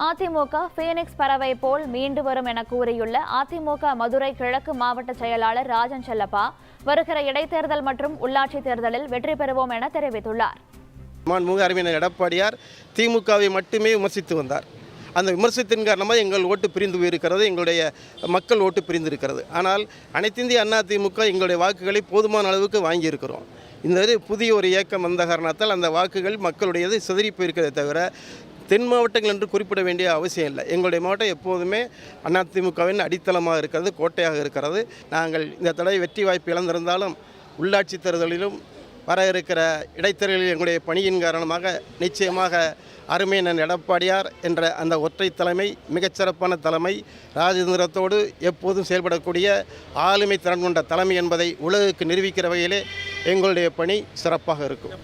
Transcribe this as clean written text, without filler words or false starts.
AIADMK Phoenix பறவை போல் மீண்டு வரும் என கூறியுள்ள அதிமுக மதுரை கிழக்கு மாவட்ட செயலாளர் ராஜன் செல்லப்பா வருகிற இடைத்தேர்தல் மற்றும் உள்ளாட்சி தேர்தலில் வெற்றி பெறுவோம் என தெரிவித்துள்ளார். அறிஞர் எடப்பாடியார் திமுகவை மட்டுமே விமர்சித்து வந்தார். அந்த விமர்சனத்தின் காரணமாக எங்கள் ஓட்டு பிரிந்து போயிருக்கிறது, எங்களுடைய மக்கள் ஓட்டு பிரிந்திருக்கிறது. ஆனால் அனைத்திந்திய அண்ணா திமுக எங்களுடைய வாக்குகளை போதுமான அளவுக்கு வாங்கியிருக்கிறோம். இந்த புதிய ஒரு இயக்கம் வந்த காரணத்தால் அந்த வாக்குகள் மக்களுடையது சிதறி போயிருக்கிறதே தவிர தென் மாவட்டங்கள் என்று குறிப்பிட வேண்டிய அவசியம் இல்லை. எங்களுடைய மாவட்டம் எப்போதுமே அதிமுகவின் அடித்தளமாக இருக்கிறது, கோட்டையாக இருக்கிறது. நாங்கள் இந்த தடவை வெற்றி வாய்ப்பு இழந்திருந்தாலும் உள்ளாட்சி தேர்தலிலும் வர இருக்கிற இடைத்தேர்தலில் எங்களுடைய பணியின் காரணமாக நிச்சயமாக அருமையண்ணன் எடப்பாடியார் என்ற அந்த ஒற்றை தலைமை, மிகச்சிறப்பான தலைமை, ராஜேந்திரத்தோடு எப்போதும் செயல்படக்கூடிய ஆளுமை திறன் கொண்ட தலைமை என்பதை உலகுக்கு நிரூபிக்கிற வகையிலே எங்களுடைய பணி சிறப்பாக இருக்கும்.